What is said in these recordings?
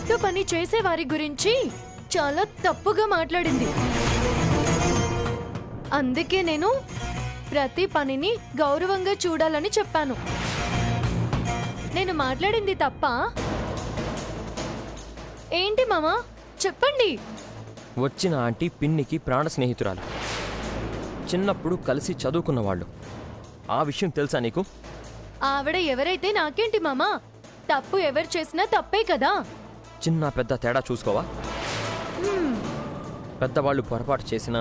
కొట్టు పని చేసేవారి గురించి చాలా తప్పుగా మాట్లాడింది. అందుకే నేను ప్రతి పనిని గౌరవంగా చూడాలని చెప్పాను. నేను మాట్లాడింది తప్ప? ఏంటి మామా, చెప్పండి. వచ్చిన ఆంటీ పిన్నికి ప్రాణ స్నేహితురాలు, చిన్నప్పుడు కలిసి చదువుకున్నవాళ్ళు. ఆ విషయం తెలుసా నీకు? ఆవిడ ఎవరైతే నాకేంటి మామా, తప్పు ఎవరు చేసినా తప్పే కదా. చిన్న పెద్ద తేడా చూసుకోవా? పెద్దవాళ్ళు పొరపాటు చేసినా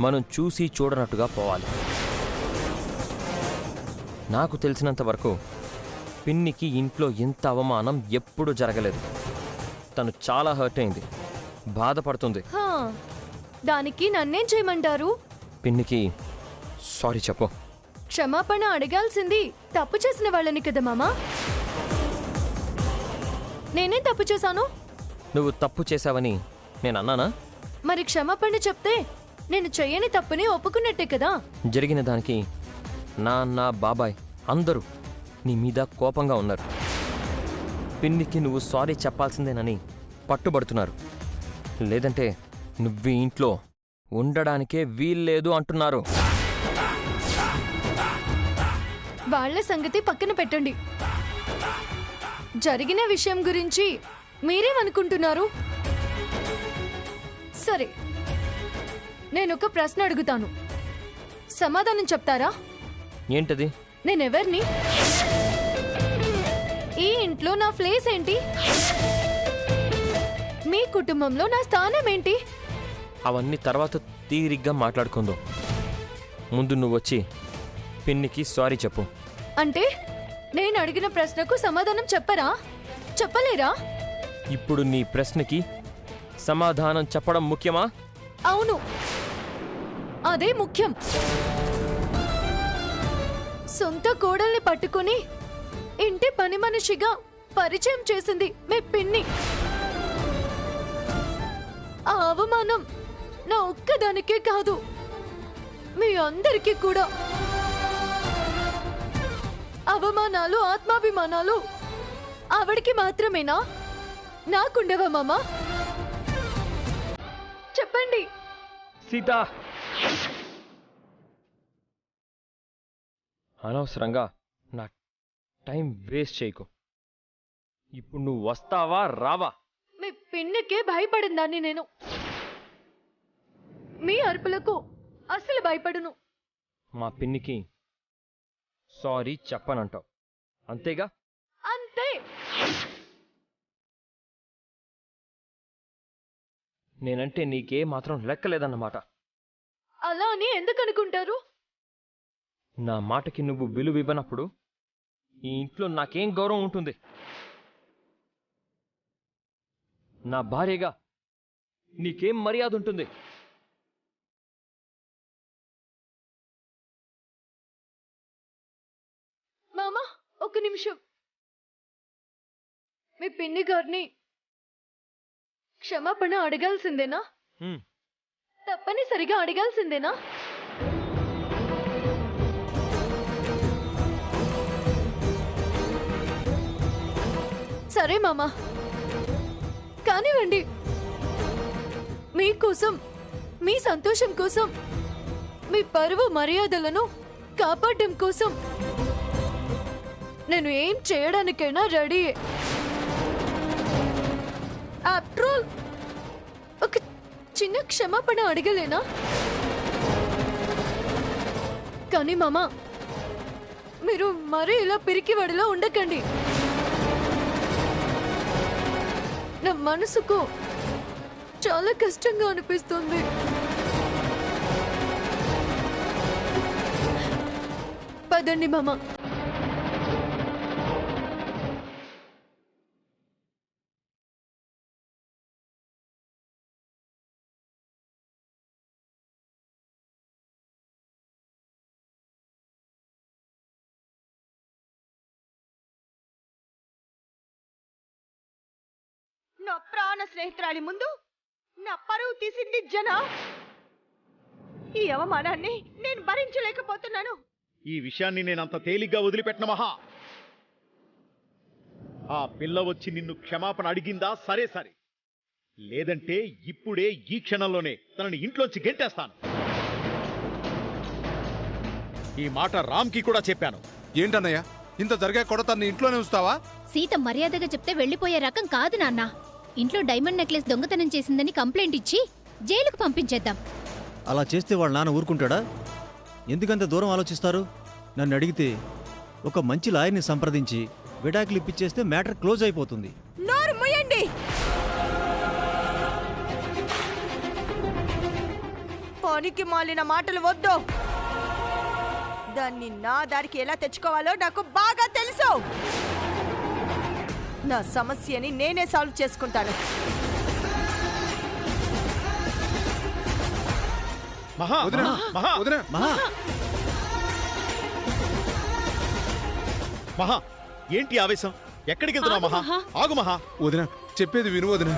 మనం చూసి చూడనట్టుగా పోవాలి. నాకు తెలిసినంత వరకు పిన్నికి ఇంట్లో ఇంత అవమానం ఎప్పుడూ జరగలేదు. తను చాలా హర్ట్ అయింది, బాధపడుతుంది. దానికి నన్నేం చేయమంటారు? పిన్నికి సారీ చెప్పు. క్షమాపణ అడగాల్సింది తప్పు చేసిన వాళ్ళని కదా మామా. నేనేం తప్పు చేశాను? నువ్వు తప్పు చేశావని నేను అన్నానా? మరి క్షమాపణ చెప్తే నేను చెయ్యని తప్పుని ఒప్పుకున్నట్టే కదా. జరిగిన దానికి నాన్న, బాబాయ్ అందరూ నీ మీద కోపంగా ఉన్నారు. పిన్నికి నువ్వు సారీ చెప్పాల్సిందేనని పట్టుబడుతున్నారు. లేదంటే నువ్వు ఇంట్లో ఉండడానికే వీల్లేదు అంటున్నారు. వాళ్ల సంగతి పక్కన పెట్టండి. జరిగిన విషయం గురించి మీరేమనుకుంటున్నారు? సరే, నేనొక ప్రశ్న అడుగుతాను, సమాధానం చెప్తారా? ఏంటది? నేనెవర్ని? ఈ ఇంట్లో నా ప్లేస్ ఏంటి? మీ కుటుంబంలో నా స్థానం ఏంటి? అవన్నీ తర్వాత తీరిగ్గా మాట్లాడుకుందాం. ముందు నువ్వొచ్చి పిన్నికి సారీ చెప్పు. అంటే నేను అడిగిన ప్రశ్నకు సమాధానం చెప్పరా? చెప్పలేరా? ఇప్పుడు నీ ప్రశ్నకి సమాధానం చెప్పడం ముఖ్యమా? అవును, అదే ముఖ్యం. సొంత కోడల్ని పట్టుకుని ఇంటి పని మనిషిగా పరిచయం చేసింది మీ పిన్ని. ఆ అవమానం నా ఒక్కదానికే కాదు, మీ అందరికీ కూడా. అవమానాలు, ఆత్మాభిమానాలు ఆవిడికి మాత్రమేనా? నాకుండవా మామా? చెప్పండి. సీత, అనవసరంగా నా టైం వేస్ట్ చేయకు. ఇప్పుడు నువ్వు వస్తావా రావా? మీ పిన్నికే భయపడిందాన్ని నేను. మీ అరుపులకు అస్సలు భయపడును. మా పిన్నికి సారీ చెప్పనంటావు, అంతేగా? అంతే. నేనంటే నీకే మాత్రం లెక్కలేదన్నమాట. అలా అని ఎందుకు అనుకుంటారు? నా మాటకి నువ్వు విలువ ఇవ్వనప్పుడు ఈ ఇంట్లో నాకేం గౌరవం ఉంటుంది? నా భార్యగా నీకేం మర్యాద ఉంటుంది? మామా, ఒక నిమిషం. మీ పిన్ని గారిని క్షమాపణ అడగాల్సిందేనా? తప్పనిసరిగా అడగాల్సిందేనా? సరే మామా, కానివ్వండి. మీకోసం, మీ సంతోషం కోసం, మీ పరువు మర్యాదలను కాపాడడం కోసం నేను ఏం చేయడానికైనా రెడీ. ఆఫ్టర్ ఆల్ ఒక చిన్న క్షమాపణ అడగలేనా? కానీ మామా, మీరు మరీ ఇలా పిరికివాడిలా ఉండకండి. నా మనసుకు చాలా కష్టంగా అనిపిస్తుంది. పదండి మామా. నా ప్రాణ స్నేహితురాలి ముందు నా పరువు తీసింది జన. ఈ అవమానాన్ని నేను భరించలేకపోతున్నాను. ఈ విషయాన్ని నేనంత తేలిగ్గా వదిలిపెట్టిన మహా. ఆ పిల్ల వచ్చి నిన్ను క్షమాపణ అడిగిందా? సరే సరే, లేదంటే ఇప్పుడే ఈ క్షణంలోనే తనని ఇంట్లోంచి గెంటేస్తాను. ఈ మాట రామ్కి కూడా చెప్పాను. ఏంటన్నయ్య, ఇంత జరిగా కూడా తన్ని ఇంట్లోనే ఉంచుతావా? సీత మర్యాదగా చెప్తే వెళ్లిపోయే రకం కాదు నాన్న. ఇంట్లో డైమండ్ నెక్లెస్ దొంగతనం చేసిందని కంప్లైంట్ ఇచ్చి జైలుకు పంపించేద్దాం. అలా చేస్తే వాళ్ళ నాన్న ఊరుకుంటాడా? ఎందుకంత దూరం ఆలోచిస్తారు? నన్ను అడిగితే ఒక మంచి లాయర్ని సంప్రదించి విడాకులు ఇప్పించేస్తే మ్యాటర్ క్లోజ్ అయిపోతుంది. నోరు ముయ్యండి. పనికి మాలిన మాటలు వద్దు. దాన్ని నా దారికి ఎలా తెచ్చుకోవాలో నాకు బాగా తెలుసు. నా సమస్యని నేనే సాల్వ్ చేసుకుంటాను. మహా వదినా, మహా వదినా. మహా, మహా, ఏంటి ఆవేశం? ఎక్కడికి వెళ్తున్నావు మహా? ఆగు మహా. వదినా, చెప్పేది విను వదినా.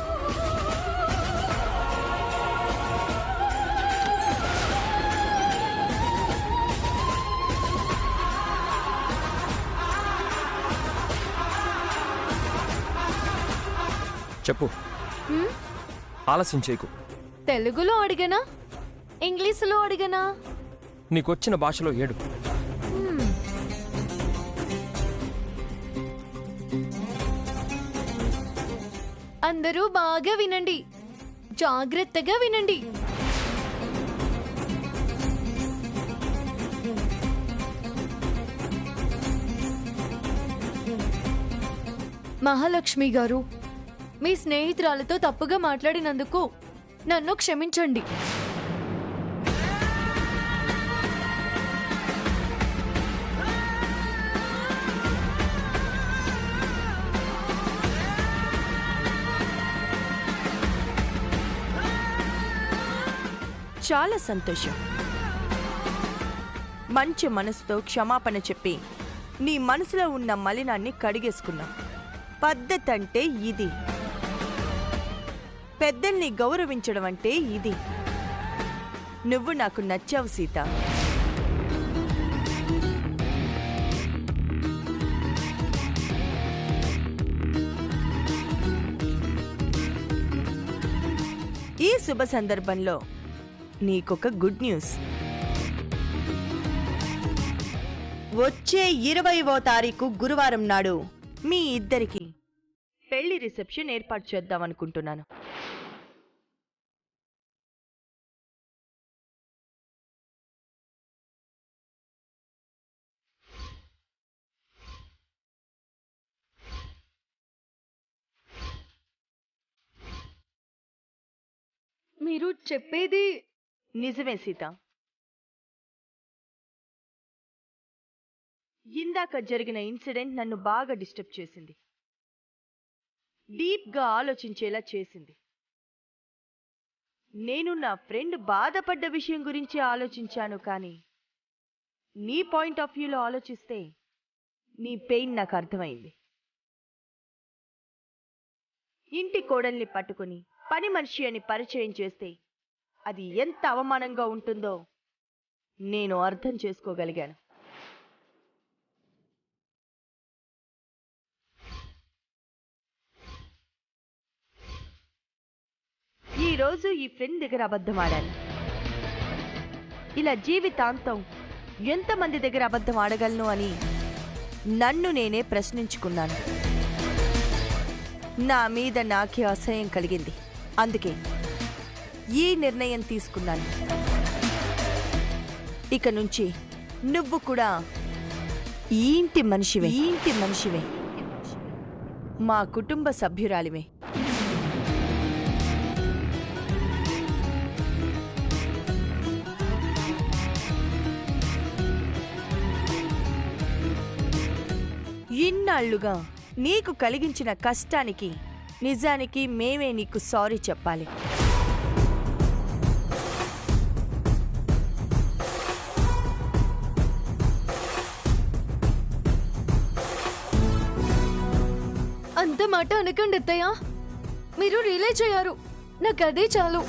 చెప్పు, ఆలస్యం చేయకు. తెలుగులో అడిగనా, ఇంగ్లీషులో అడిగనా? నీకొచ్చిన భాషలో ఏడు. అందరూ బాగా వినండి, జాగ్రత్తగా వినండి. మహాలక్ష్మి గారు, మీ స్నేహితురాలతో తప్పుగా మాట్లాడినందుకు నన్ను క్షమించండి. చాలా సంతోషం. మంచి మనసుతో క్షమాపణ చెప్పి నీ మనసులో ఉన్న మలినాన్ని కడిగేసుకున్నావు. పద్ధతి అంటే ఇది. పెద్దల్ని గౌరవించడం అంటే ఇది. నువ్వు నాకు నచ్చావు సీత. ఈ శుభ సందర్భంలో నీకొక గుడ్ న్యూస్. వచ్చే 20వ తారీఖు గురువారం నాడు మీ ఇద్దరికి పెళ్లి రిసెప్షన్ ఏర్పాటు చేద్దాం అనుకుంటున్నాను. మీరు చెప్పేది నిజమే సీత. ఇందాక జరిగిన ఇన్సిడెంట్ నన్ను బాగా డిస్టర్బ్ చేసింది, డీప్గా ఆలోచించేలా చేసింది. నేను నా ఫ్రెండ్ బాధపడ్డ విషయం గురించి ఆలోచించాను, కానీ నీ పాయింట్ ఆఫ్ వ్యూలో ఆలోచిస్తే నీ పెయిన్ నాకు అర్థమైంది. ఇంటి కోడల్ని పట్టుకుని పని మనిషి అని పరిచయం చేస్తే అది ఎంత అవమానంగా ఉంటుందో నేను అర్థం చేసుకోగలిగాను. ఈరోజు ఈ ఫ్రెండ్ దగ్గర అబద్ధం ఆడాను. ఇలా జీవితాంతం ఎంతమంది దగ్గర అబద్ధం ఆడగలను అని నన్ను నేనే ప్రశ్నించుకున్నాను. నా మీద నాకే అసహ్యం కలిగింది. అందుకే ఈ నిర్ణయం తీసుకున్నాను. ఇక నుంచి నువ్వు కూడా ఈ ఇంటి మనిషివే, మా కుటుంబ సభ్యురాలివే. ఇన్నాళ్లుగా నీకు కలిగించిన కష్టానికి నిజానికి మేమే నీకు సారీ చెప్పాలి. అంత మాట అనకండి అత్తయ్య, మీరు రియలైజ్ అయ్యారు, నాకు అదే చాలు.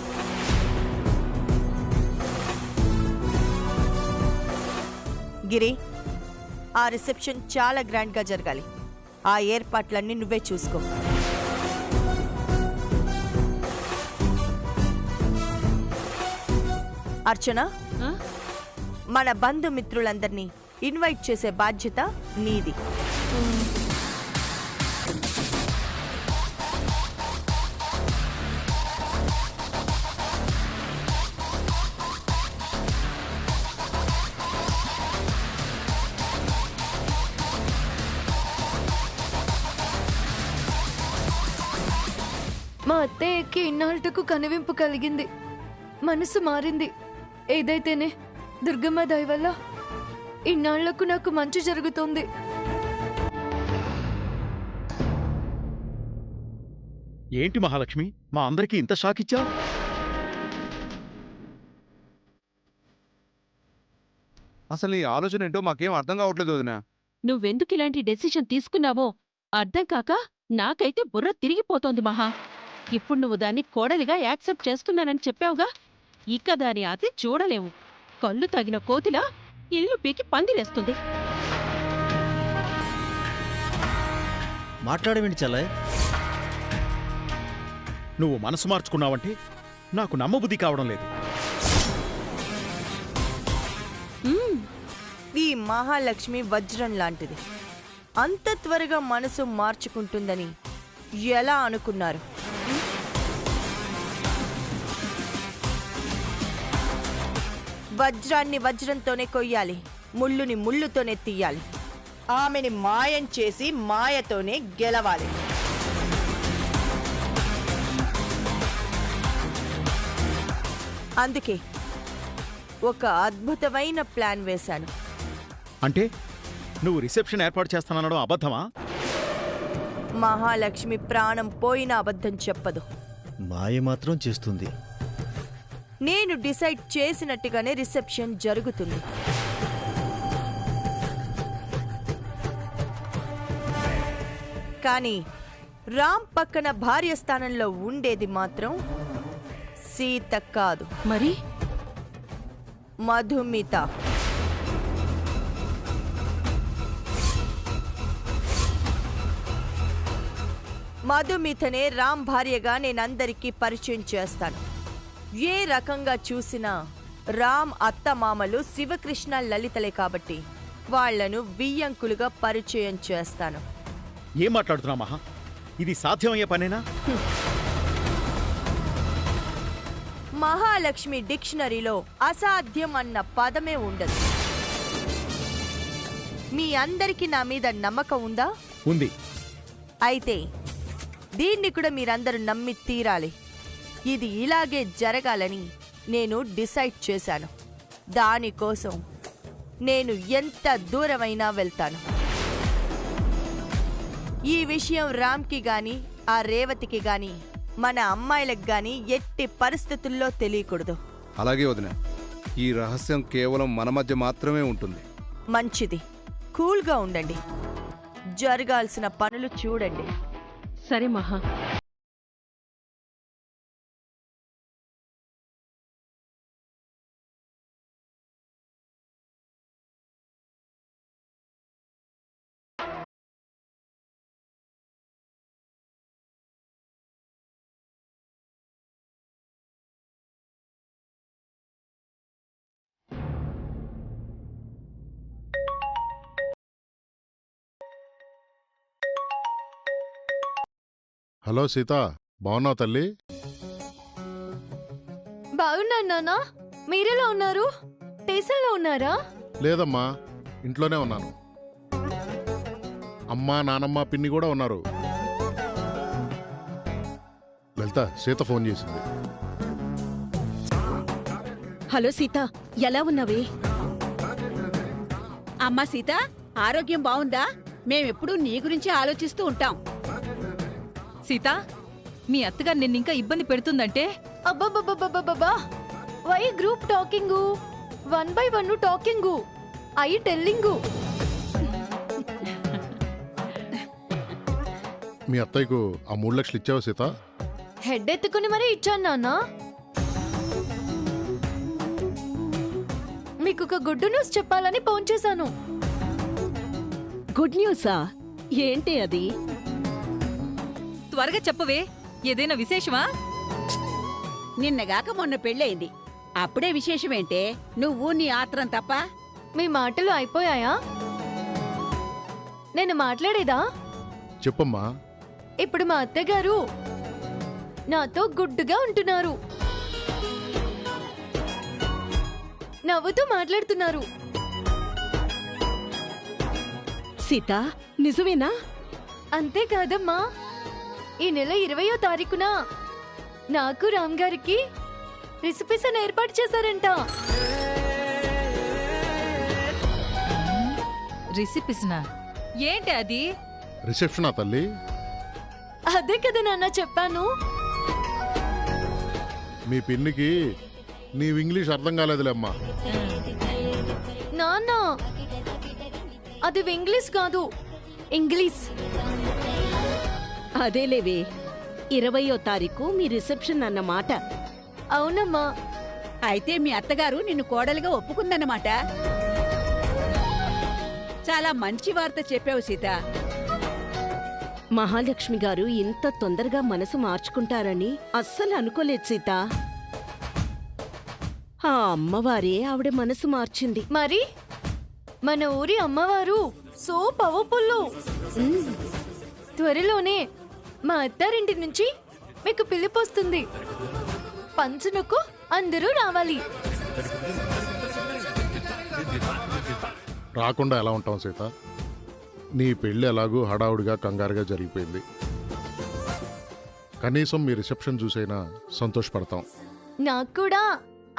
గిరి, ఆ రిసెప్షన్ చాలా గ్రాండ్గా జరగాలి. ఆ ఏర్పాట్లన్నీ నువ్వే చూసుకో. అర్చన, మన బంధుమిత్రులందరినీ ఇన్వైట్ చేసే బాధ్యత నీది. మా అత్తయ్యకి ఇన్నాళ్ళకు కనువింపు కలిగింది, మనసు మారింది. ఏదైతేనే దుర్గమ్మ దయ వల్ల ఇన్నాళ్లకు నాకు మంచి జరుగుతుంది. ఏంటి మహాలక్ష్మి, మా అందరికీ ఇంత షాక్ ఇచ్చావు? అసలు నీ ఆలోచన ఏంటో మాకేం అర్థం కావట్లేదు వదినా. నువ్వెందుకు ఇలాంటి డెసిషన్ తీసుకున్నావో అర్థం కాక నాకైతే బుర్ర తిరిగిపోతోంది మహా. ఇప్పుడు నువ్వు దాన్ని కోడలిగా యాక్సెప్ట్ చేస్తున్నానని చెప్పావుగా, ఇక దాని అతి చూడలేవు. కళ్ళు తగిన కోతిలా ఇల్లు పీకి పందిరేస్తుంది. మాట్లాడమేంటి చెల్లయ్? నువ్వు మనసు మార్చుకున్నావంటే నాకు నమ్మబుద్ధి కావడం లేదు. ఈ మహాలక్ష్మి వజ్రం లాంటిది. అంత త్వరగా మనసు మార్చుకుంటుందని ఎలా అనుకున్నారు? వజ్రాన్ని వజ్రంతోనే కొయ్యాలి, ముళ్ళుని ముళ్ళుతోనే తీయాలి. ఆమెని మాయం చేసి మాయతోనే గెలవాలి. అందుకే ఒక అద్భుతమైన ప్లాన్ వేశాను. అంటే నువ్వు రిసెప్షన్ ఏర్పాటు చేస్తానడం అబద్ధమా? మహాలక్ష్మి ప్రాణం పోయిన అబద్ధం చెప్పదు. మాయ మాత్రం చేస్తుంది. నేను డిసైడ్ చేసినట్టుగానే రిసెప్షన్ జరుగుతుంది. కానీ రామ్ పక్కన భార్య స్థానంలో ఉండేది మాత్రం సీత కాదు, మరి మధుమిత. మధుమితనే రామ్ భార్యగా నేనందరికీ పరిచయం చేస్తాను. ఏ రకంగా చూసినా రామ్ అత్తమామలు శివకృష్ణ లలితలే కాబట్టి వాళ్లను వియ్యంకులుగా పరిచయం చేస్తాను. ఏం మాట్లాడుతున్నా మహా? ఇది సాధ్యమయ్యే పనేనా? మహాలక్ష్మి డిక్షనరీలో అసాధ్యం అన్న పదమే ఉండదు. మీ అందరికీ నా మీద నమ్మకం ఉందా? ఉంది. అయితే దీన్ని కూడా మీరందరూ నమ్మి తీరాలి. ఇది ఇలాగే జరగాలని నేను డిసైడ్ చేశాను. దానికోసం నేను ఎంత దూరమైనా వెళ్తాను. ఈ విషయం రామ్కి గాని ఆ రేవతికి గాని మన అమ్మాయిలకు గాని ఎట్టి పరిస్థితుల్లో తెలియకూడదు. అలాగే వదినా, ఈ రహస్యం కేవలం మన మధ్య మాత్రమే ఉంటుంది. మంచిది. కూల్గా ఉండండి. జరగాల్సిన పనులు చూడండి. సరే మహా. హలో సీత, బాగున్నావు తల్లి? బాగున్నాను నాన్న. మీరెలా ఉన్నారు? స్టేషన్లో ఉన్నారా? లేదమ్మా, ఇంట్లోనే ఉన్నాను. అమ్మా, నానమ్మ, పిన్ని కూడా ఉన్నారు. లలిత, సీత ఫోన్ చేసింది. హలో సీత, ఎలా ఉన్నావే? అమ్మా సీత, ఆరోగ్యం బావుందా? మేమెప్పుడూ నీ గురించి ఆలోచిస్తూ ఉంటాం. సీత, మీ అత్తగారు నిన్నింకా ఇబ్బంది పెడుతుందంటే? అబ్బబ్బబ్బబ్బబ్బబ్బా! Why group talking? 1 by 1 talking. I telling. మీ అత్తయ్యకు ఆ 3 లక్షలు ఇచ్చావా సీత? హెడ్ ఎత్తుకుని మరీ ఇచ్చాను నాన్న. మీకు ఒక గుడ్ న్యూస్ చెప్పాలని ఫోన్ చేశాను. గుడ్ న్యూసా? ఏంటి అది? త్వరగా చెప్పవే, ఏదైనా విశేషమా? నిన్నగాక మొన్న పెళ్ళయింది, అప్పుడే విశేషమేంటే? నువ్వు నీ ఆత్రం తప్ప. మీ మాటలు అయిపోయాయా? నేను మాట్లాడేదా? చెప్పమ్మా. ఇప్పుడు మా అత్తగారు నాతో గుడ్డుగా ఉంటున్నారు, నవ్వుతూ మాట్లాడుతున్నారు. సీత, నిజమేనా? అంతేకాదమ్మా, ఈ నెల 20వ తారీఖున నాకు రామ్ గారికి రిసెప్షన్ ఏర్పాటు చేశారంట. రిసిపిస్నా? ఏంటి అది? రిసెప్షనా తల్లి? అదే కదా నాన్న చెప్పాను. మీ పిన్నికి నీవు ఇంగ్లీష్ అర్థం కాలేదులేమ్మా. నాన్న, అది ఇంగ్లీష్ కాదు, ఇంగ్లీష్. అదేలేవే, 20వ తారీఖు మీ రిసెప్షన్ అన్నమాట. అవునమ్మా. అయితే మీ అత్తగారు నిన్ను కోడలుగా ఒప్పుకుందన్నమాట. చాలా మంచి వార్త చెప్పావు సీత. మహాలక్ష్మి గారు ఇంత తొందరగా మనసు మార్చుకుంటారని అస్సలు అనుకోలేదు సీత. ఆ అమ్మవారే ఆవిడ మనసు మార్చింది. మరి మన ఊరి అమ్మవారు సో పవర్ఫుల్. త్వరలోనే మా అత్తారింటి నుంచి మీకు పిలుపొస్తుంది. పంచునకు అందరూ రావాలి. రాకుండా ఎలా ఉంటాం సీత? నీ పెళ్ళి ఎలాగూ హడావుడిగా కంగారుగా జరిగిపోయింది. కనీసం మీ రిసెప్షన్ చూసైనా సంతోషపడతాం. నాకు కూడా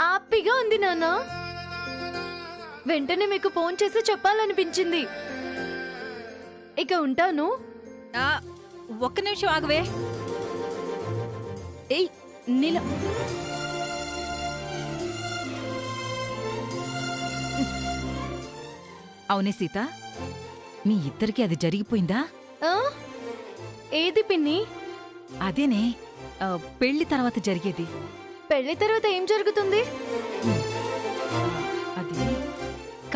హ్యాపీగా ఉంది నాన్న. వెంటనే మీకు ఫోన్ చేసి చెప్పాలనిపించింది. ఇక ఉంటాను. ఒక్క నిమిషం ఆగవే. ఏయ్ నీల, అవునే సీత, మీ ఇద్దరికి అది జరిగిపోయిందా? ఆ? ఏది పిన్ని? అదేనే, పెళ్లి తర్వాత జరిగేది. పెళ్లి తర్వాత ఏం జరుగుతుంది? అది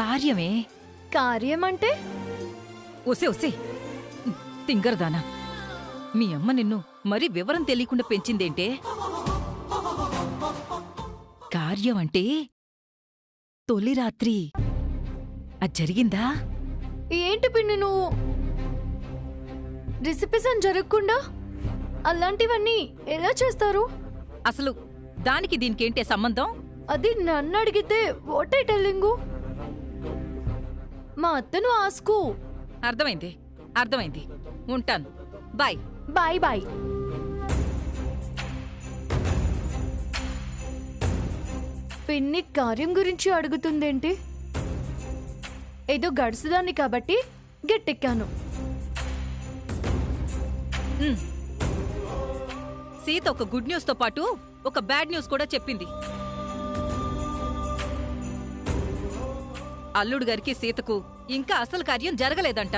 కార్యమే. కార్యం అంటే? ఒసే ఒసే తింగరదానా, మీ అమ్మ నిన్ను మరీ వివరం తెలియకుండా పెంచిందేంటే? కార్యం అంటే తొలి రాత్రి. అది జరిగిందా? ఏంటి పిన్ని నువ్వు? రిసెప్షన్ జరగకుండా అలాంటివన్నీ ఎలా చేస్తారు? అసలు దానికి దీనికేంటే సంబంధం? అది నన్ను అడిగితే వాట్ ఐ టెల్లింగు. మా అత్తను ఆస్కు. అర్థమైంది, అర్థమైంది. ఉంటాను. Bye bye bye. పిన్ని కార్యం గురించి అడుగుతుందేంటి? ఏదో గడుసుదాన్ని కాబట్టి గట్టెక్కాను. సీత ఒక గుడ్ న్యూస్ తో పాటు ఒక బ్యాడ్ న్యూస్ కూడా చెప్పింది. అల్లుడు గారికి సీతకు ఇంకా అసలు కార్యం జరగలేదంట.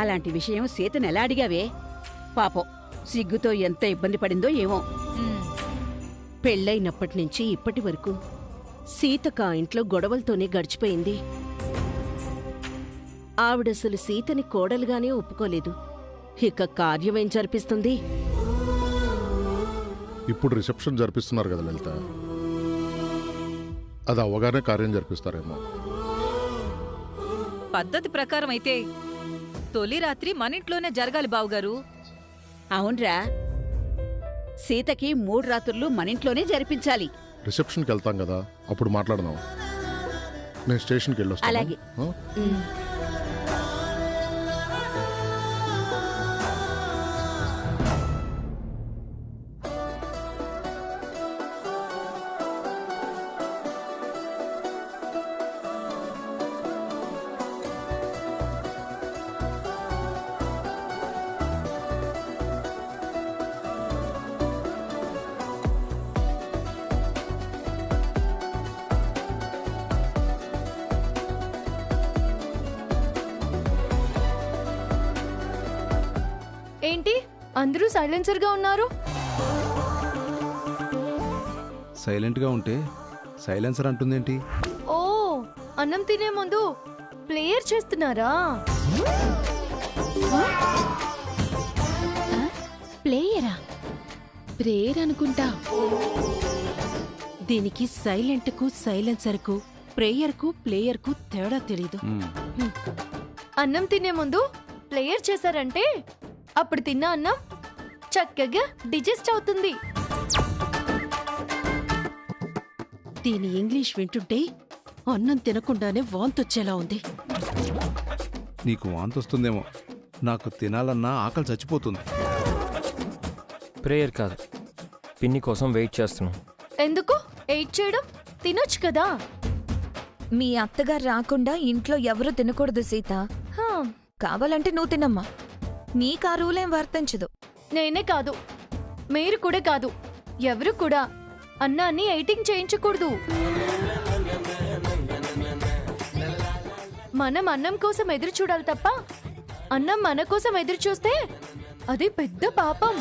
అలాంటి విషయం సీతను ఎలా అడిగావే? పాపం సిగ్గుతో ఎంత ఇబ్బంది పడిందో ఏమో. పెళ్ళైనప్పటి నుంచి ఇప్పటి వరకు సీతకు ఆ ఇంట్లో గొడవలతోనే గడిచిపోయింది. ఆవిడసలు సీతని కోడలుగానే ఒప్పుకోలేదు. ఇక కార్యమేం జరిపిస్తుంది? ఇప్పుడు రిసెప్షన్ జరిపిస్తున్నారు కదా లలిత, అది అవ్వగానే కార్యం జరిపిస్తారేమో. పద్ధతి ప్రకారం అయితే తొలి రాత్రి మన ఇంట్లోనే జరగాలి బావుగారు. అవునరా, సీతకి 3 రాత్రులు మనింట్లోనే జరిపించాలి. రిసెప్షన్కి వెళ్తాం కదా, అప్పుడు మాట్లాడదాం. నేను స్టేషన్కి వెళ్ళొస్తాను. అలాగే. ఏంటి అందరూ సైలెన్సర్ గా ఉన్నారు? సైలెంట్గా ఉంటే సైలెన్సర్ అంటుందేంటి? ఓ, అన్నం తినే ముందు ప్లేయర్ చేస్తున్నారా? ప్లేయరా? ప్రేయర్ అనుకుంటా. దీనికి సైలెంట్కు సైలెన్సర్కు ప్రేయర్కు ప్లేయర్కు తేడా తెలీదు. అన్నం తినే ముందు ప్లేయర్ చేశారంటే అప్పుడు తిన్న అన్నం చక్కగా డిజెస్ట్ అవుతుంది. దీని ఇంగ్లీష్ వింటుంటే అన్నం తినకుండానే వాంతొచ్చేలా ఉంది. నీకు వాంతొస్తుందేమో, నాకు తినాలన్నా ఆకలి చచ్చిపోతుంది. ప్రేయర్ కాదు, పిన్ని కోసం వెయిట్ చేస్తున్నాం. ఎందుకు ఎయిట్ చేయడం? తినొచ్చు కదా. మీ అత్తగారు రాకుండా ఇంట్లో ఎవరు తినకూడదు సీత. హా, కావాలంటే నువ్వు తినమ్మా, నీకు ఆ రూలేం వర్తించదు. నేనే కాదు, మీరు కూడా కాదు, ఎవరు కూడా అన్నాన్ని ఎయిటింగ్ చేయించకూడదు. మనం అన్నం కోసం ఎదురు చూడాలి తప్ప అన్నం మన కోసం ఎదురు చూస్తే అది పెద్ద పాపం.